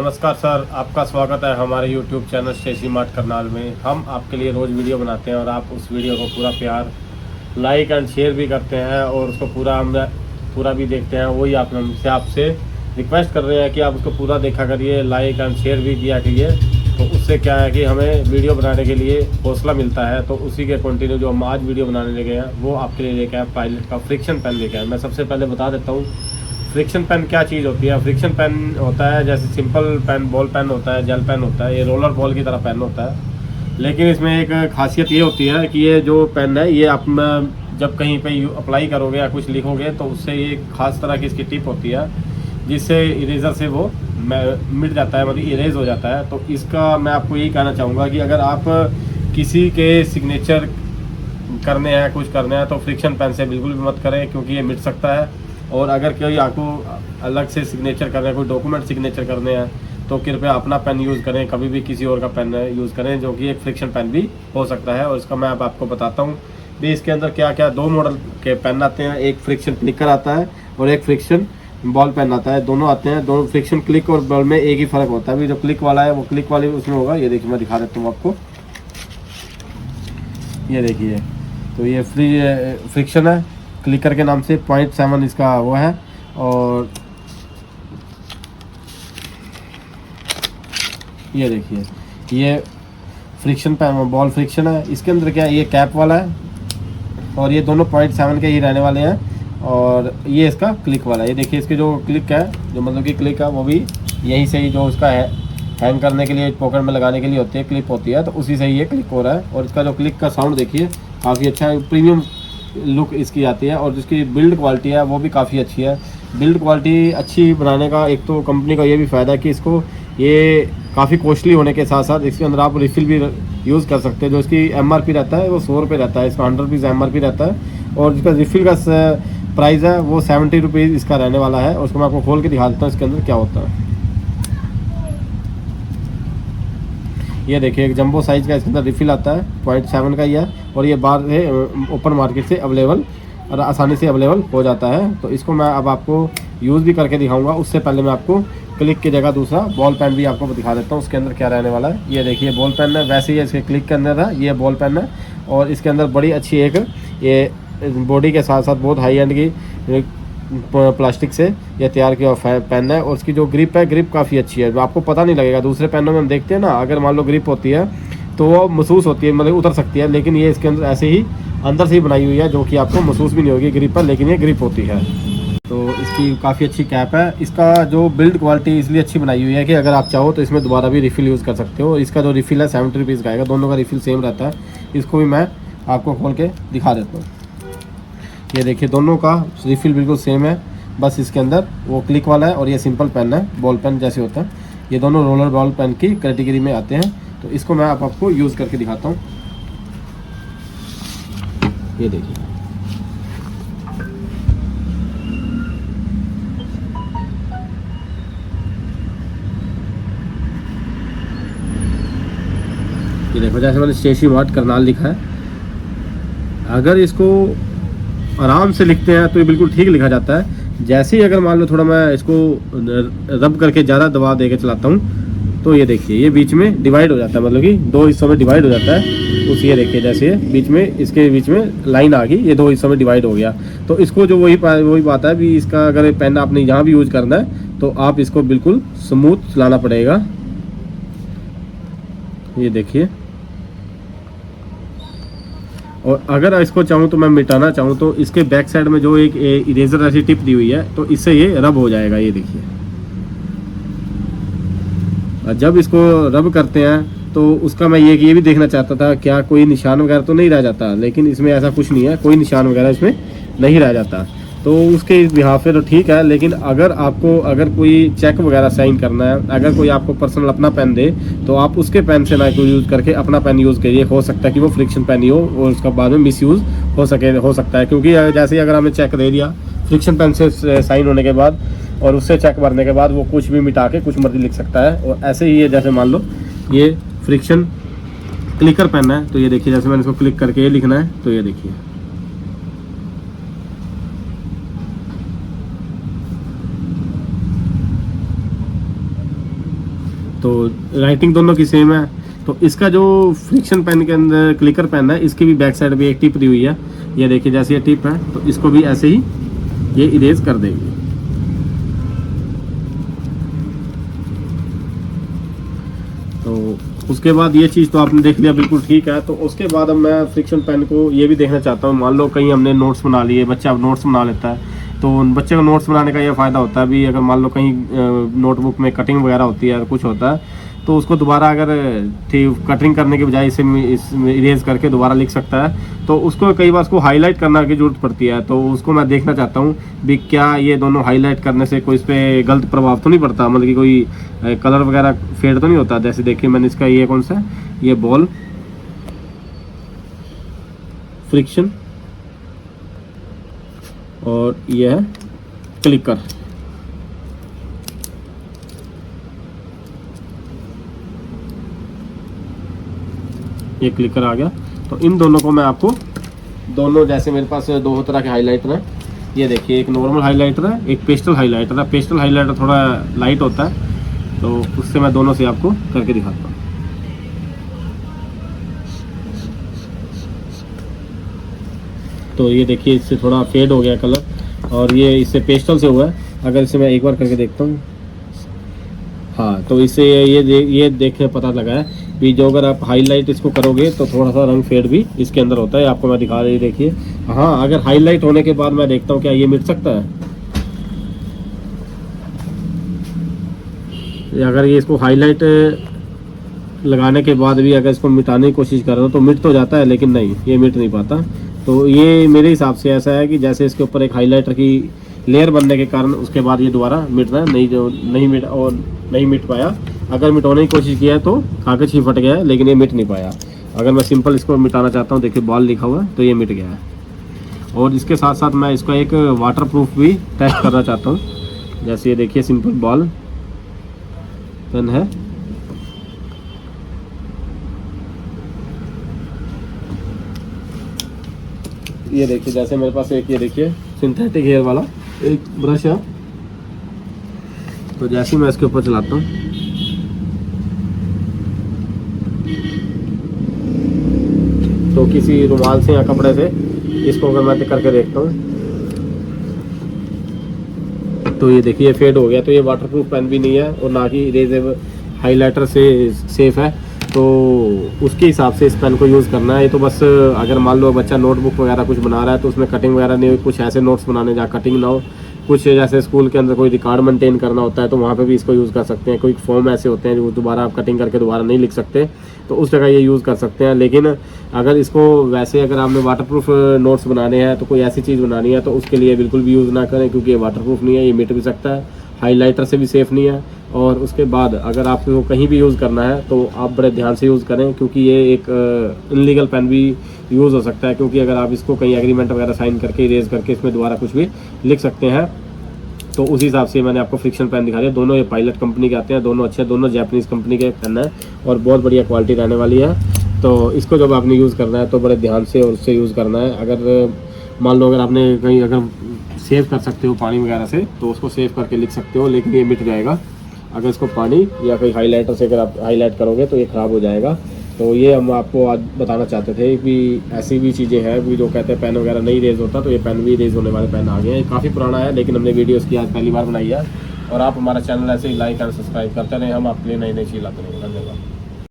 नमस्कार सर, आपका स्वागत है हमारे YouTube channel Stacy Mart Karnal में। हम आपके लिए रोज़ वीडियो बनाते हैं और आप उस वीडियो को पूरा प्यार लाइक एंड शेयर भी करते हैं और उसको पूरा भी देखते हैं। वही हमसे आपसे रिक्वेस्ट कर रहे हैं कि आप उसको पूरा देखा करिए, लाइक एंड शेयर भी किया करिए। तो उससे क्या है कि हमें वीडियो बनाने के लिए हौसला मिलता है। तो उसी के कंटिन्यू जो हम आज वीडियो बनाने लगे हैं वो आपके लिए लेके आए पायलट का फ्रिक्शन पेन लेके आए। मैं सबसे पहले बता देता हूँ फ्रिक्शन पेन क्या चीज़ होती है। फ्रिक्शन पेन होता है जैसे सिंपल पेन, बॉल पेन होता है, जेल पेन होता है, ये रोलर बॉल की तरह पेन होता है। लेकिन इसमें एक खासियत ये होती है कि ये जो पेन है ये आप जब कहीं पे अप्लाई करोगे या कुछ लिखोगे तो उससे ये खास तरह की इसकी टिप होती है जिससे इरेजर से वो मिट जाता है, मतलब इरेज हो जाता है। तो इसका मैं आपको यही कहना चाहूँगा कि अगर आप किसी के सिग्नेचर करने हैं, कुछ करने हैं, तो फ्रिक्शन पेन से बिल्कुल भी मत करें क्योंकि ये मिट सकता है। और अगर कोई आपको अलग से सिग्नेचर करना है, कोई डॉक्यूमेंट सिग्नेचर करने हैं, तो कृपया अपना पेन यूज़ करें, कभी भी किसी और का पेन यूज़ करें जो कि एक फ्रिक्शन पेन भी हो सकता है। और इसका मैं अब आपको बताता हूँ भी इसके अंदर क्या क्या दो मॉडल के पेन आते हैं। एक फ्रिक्शन क्लिकर आता है और एक फ्रिक्शन बॉल पेन आता है। दोनों आते हैं। दोनों फ्रिक्शन क्लिक और बॉल में एक ही फ़र्क होता है। अभी जो क्लिक वाला है वो क्लिक वाले उसमें होगा। ये देखिए मैं दिखा देता हूँ आपको। ये देखिए, तो ये फ्रिक्शन है क्लिकर के नाम से 0.7 इसका वो है। और ये देखिए ये फ्रिक्शन पेन बॉल फ्रिक्शन है। इसके अंदर क्या है, ये कैप वाला है और ये दोनों 0.7 के ही रहने वाले हैं। और ये इसका क्लिक वाला है। ये देखिए इसके जो क्लिक है, जो मतलब कि क्लिक है वो भी यहीं से ही जो उसका है हैंग करने के लिए, पॉकेट में लगाने के लिए होती है, क्लिप होती है, तो उसी से ही ये क्लिक हो रहा है। और इसका जो क्लिक का साउंड देखिए काफ़ी अच्छा है, प्रीमियम लुक इसकी आती है। और जिसकी बिल्ड क्वालिटी है वो भी काफ़ी अच्छी है। बिल्ड क्वालिटी अच्छी बनाने का एक तो कंपनी का ये भी फ़ायदा है कि इसको ये काफ़ी कॉस्टली होने के साथ साथ इसके अंदर आप रिफ़िल भी यूज़ कर सकते हैं। जो इसकी MRP रहता है वो 100 रुपये रहता है, इसका 100 रुपीज़ MRP रहता है। और जिसका रिफ़िल का प्राइस है वो 70 रुपीज़ इसका रहने वाला है। और उसको मैं आपको खोल के दिखा देता हूँ इसके अंदर क्या होता है। ये देखिए एक जंबो साइज़ का इसके अंदर रिफ़िल आता है, 0.7 का ही है। और ये बाहर से ओपन मार्केट से अवेलेबल और आसानी से अवेलेबल हो जाता है। तो इसको मैं अब आपको यूज़ भी करके दिखाऊंगा। उससे पहले मैं आपको क्लिक की जगह दूसरा बॉल पेन भी आपको दिखा देता हूँ उसके अंदर क्या रहने वाला है। ये देखिए बॉल पेन है, वैसे ही इसके क्लिक के अंदर है, ये बॉल पेन है। और इसके अंदर बड़ी अच्छी एक ये बॉडी के साथ साथ बहुत हाई एंड की प्लास्टिक से ये तैयार किया हुआ पेन है। और उसकी जो ग्रिप है, ग्रिप काफ़ी अच्छी है, आपको पता नहीं लगेगा। दूसरे पेनों में हम देखते हैं ना, अगर मान लो ग्रिप होती है तो वो महसूस होती है, मतलब उतर सकती है। लेकिन ये इसके अंदर ऐसे ही अंदर से ही बनाई हुई है जो कि आपको महसूस भी नहीं होगी ग्रिप पर, लेकिन ये ग्रिप होती है। तो इसकी काफ़ी अच्छी कैप है। इसका जो बिल्ड क्वालिटी इसलिए अच्छी बनाई हुई है कि अगर आप चाहो तो इसमें दोबारा भी रिफ़िल यूज़ कर सकते हो। इसका जो रिफ़िल है 70 रुपीज़ का आएगा, दोनों का रिफ़िल सेम रहता है। इसको भी मैं आपको खोल के दिखा देता हूँ। ये देखिए दोनों का रिफ़िल बिल्कुल सेम है, बस इसके अंदर वो क्लिक वाला है और ये सिंपल पेन है, बॉल पेन जैसे होता है। ये दोनों रोलर बॉल पेन की कैटेगरी में आते हैं। तो इसको मैं आपको यूज़ करके दिखाता हूँ। ये देखिए ये देखो, जैसे मैंने स्टेसी मार्ट करनाल लिखा है। अगर इसको आराम से लिखते हैं तो ये बिल्कुल ठीक लिखा जाता है। जैसे ही अगर मान लो थोड़ा मैं इसको रब करके ज़्यादा दबा दे के चलाता हूँ तो ये देखिए ये बीच में डिवाइड हो जाता है, मतलब कि दो हिस्सों में डिवाइड हो जाता है। उस ये देखिए जैसे बीच में इसके बीच में लाइन आ गई, ये दो हिस्सों में डिवाइड हो गया। तो इसको जो वही बात है भी, इसका अगर पेन आपने यहाँ भी यूज़ करना है तो आप इसको बिल्कुल स्मूथ चलाना पड़ेगा। ये देखिए, और अगर इसको चाहूँ तो मैं मिटाना चाहूँ तो इसके बैक साइड में जो एक इरेजर ऐसी टिप दी हुई है तो इससे ये रब हो जाएगा। ये देखिए, और जब इसको रब करते हैं तो उसका मैं ये भी देखना चाहता था क्या कोई निशान वगैरह तो नहीं रह जाता, लेकिन इसमें ऐसा कुछ नहीं है, कोई निशान वगैरह इसमें नहीं रह जाता। तो उसके बिहाफ पे तो ठीक है। लेकिन अगर कोई चेक वगैरह साइन करना है, अगर कोई आपको पर्सनल अपना पेन दे तो आप उसके पेन से ना कोई यूज़ करके अपना पेन यूज़ करिए। हो सकता है कि वो फ्रिक्शन पेन ही हो और उसका बाद में मिस यूज़ हो सकता है। क्योंकि जैसे ही अगर हमने चेक दे दिया फ्रिक्शन पेन से साइन होने के बाद और उससे चेक भरने के बाद वो कुछ भी मिटा के कुछ मर्जी लिख सकता है। और ऐसे ही ये जैसे मान लो ये फ्रिक्शन क्लिकर पेन है, तो ये देखिए जैसे मैंने इसको क्लिक करके ये लिखना है तो ये देखिए तो राइटिंग दोनों की सेम है। तो इसका जो फ्रिक्शन पेन के अंदर क्लिकर पेन है, इसकी भी बैक साइड भी एक टिप दी हुई है। ये देखिए जैसे ये टिप है, तो इसको भी ऐसे ही ये इरेज कर देगी। तो उसके बाद ये चीज़ तो आपने देख लिया, बिल्कुल ठीक है। तो उसके बाद अब मैं फ्रिक्शन पेन को ये भी देखना चाहता हूँ। मान लो कहीं हमने नोट्स बना लिए, बच्चा अब नोट्स बना लेता है, तो बच्चे को नोट्स बनाने का ये फ़ायदा होता है भी, अगर मान लो कहीं नोटबुक में कटिंग वगैरह होती है, कुछ होता है, तो उसको दोबारा अगर कटिंग करने के बजाय इसे इरेज करके दोबारा लिख सकता है। तो उसको कई बार उसको हाईलाइट करने की जरूरत पड़ती है, तो उसको मैं देखना चाहता हूँ भी क्या ये दोनों हाईलाइट करने से कोई इस पर गलत प्रभाव तो नहीं पड़ता, मतलब कि कोई कलर वगैरह फेड तो नहीं होता। जैसे देखिए मैंने इसका ये कौन सा, ये बॉल फ्रिक्शन और ये है क्लिकर। ये क्लिकर आ गया। तो इन दोनों को मैं आपको दोनों, जैसे मेरे पास दो तरह के हाइलाइटर हैं, ये देखिए एक नॉर्मल हाइलाइटर है, एक पेस्टल हाइलाइटर है। पेस्टल हाइलाइटर थोड़ा लाइट होता है, तो उससे मैं दोनों से आपको करके दिखाता हूँ। तो ये देखिए इससे थोड़ा फेड हो गया कलर, और ये इससे पेस्टल से हुआ है। अगर इसे मैं एक बार करके देखता हूँ, हाँ, तो इससे ये देख पता लगा है कि जो अगर आप हाईलाइट इसको करोगे तो थोड़ा सा रंग फेड भी इसके अंदर होता है। आपको मैं दिखा रही, देखिए। हाँ, अगर हाईलाइट होने के बाद मैं देखता हूँ क्या ये मिट सकता है। अगर ये इसको हाईलाइट लगाने के बाद भी अगर इसको मिटाने की कोशिश कर रहा हूँ तो मिट तो जाता है, लेकिन नहीं, ये मिट नहीं पाता। तो ये मेरे हिसाब से ऐसा है कि जैसे इसके ऊपर एक हाईलाइटर की लेयर बनने के कारण उसके बाद ये दोबारा मिट रहा है, नहीं मिट पाया। अगर मिटाने की कोशिश किया है तो कागज ही फट गया है, लेकिन ये मिट नहीं पाया। अगर मैं सिंपल इसको मिटाना चाहता हूँ, देखिए बॉल लिखा हुआ है, तो ये मिट गया है। और इसके साथ साथ मैं इसका एक वाटर प्रूफ भी टेस्ट करना चाहता हूँ। जैसे ये देखिए सिंपल बॉल पेन है, ये देखिए जैसे मेरे पास एक, ये देखिए सिंथेटिक हेयर वाला एक ब्रश है। तो जैसे ही मैं इसके ऊपर चलाता हूँ, तो किसी रुमाल से या कपड़े से इसको अगर मैं करके देखता हूँ, तो ये देखिए फेड हो गया। तो ये वाटरप्रूफ पेन भी नहीं है और ना ही इरेजेबल हाइलाइटर से सेफ है। तो उसके हिसाब से इस पेन को यूज़ करना है। ये तो बस अगर मान लो बच्चा नोटबुक वगैरह कुछ बना रहा है तो उसमें कटिंग वगैरह नहीं हो, कुछ ऐसे नोट्स बनाने जहाँ कटिंग ना हो, कुछ जैसे स्कूल के अंदर कोई रिकॉर्ड मेंटेन करना होता है तो वहाँ पे भी इसको यूज़ कर सकते हैं। कोई फॉर्म ऐसे होते हैं जो दोबारा आप कटिंग करके दोबारा नहीं लिख सकते, तो उस जगह ये यूज़ कर सकते हैं। लेकिन अगर इसको वैसे अगर आपने वाटरप्रूफ नोट्स बनाने हैं, तो कोई ऐसी चीज़ बनानी है, तो उसके लिए बिल्कुल भी यूज़ ना करें, क्योंकि ये वाटरप्रूफ नहीं है, ये मिट भी सकता है, हाईलाइटर से भी सेफ़ नहीं है। और उसके बाद अगर आपको कहीं भी यूज़ करना है तो आप बड़े ध्यान से यूज़ करें, क्योंकि ये एक इनलीगल पेन भी यूज़ हो सकता है। क्योंकि अगर आप इसको कहीं एग्रीमेंट वगैरह साइन करके इरेज करके इसमें दोबारा कुछ भी लिख सकते हैं। तो उस हिसाब से मैंने आपको फ्रिक्शन पेन दिखा दिया। दोनों ये पायलट कंपनी के आते हैं, दोनों अच्छे, दोनों जापानीज़ कंपनी के पेन है और बहुत बढ़िया क्वालिटी रहने वाली है। तो इसको जब आपने यूज़ करना है तो बड़े ध्यान से और उससे यूज़ करना है। अगर मान लो अगर आपने कहीं अगर सेव कर सकते हो पानी वगैरह से, तो उसको सेव करके लिख सकते हो, लेकिन ये मिट जाएगा अगर इसको पानी या कोई हाईलाइटर से अगर आप हाईलाइट करोगे तो ये ख़राब हो जाएगा। तो ये हम आपको आज बताना चाहते थे कि ऐसी भी चीज़ें हैं भी जो कहते हैं पेन वगैरह नहीं रेज होता, तो ये पेन भी रेज होने वाले पेन आ गए हैं। काफ़ी पुराना है, लेकिन हमने वीडियो इसकी आज पहली बार बनाई है। और आप हमारा चैनल ऐसे ही लाइक और सब्सक्राइब करते रहें, हम आपके लिए नई नई चीज़ लाते रहेंगे। धन्यवाद।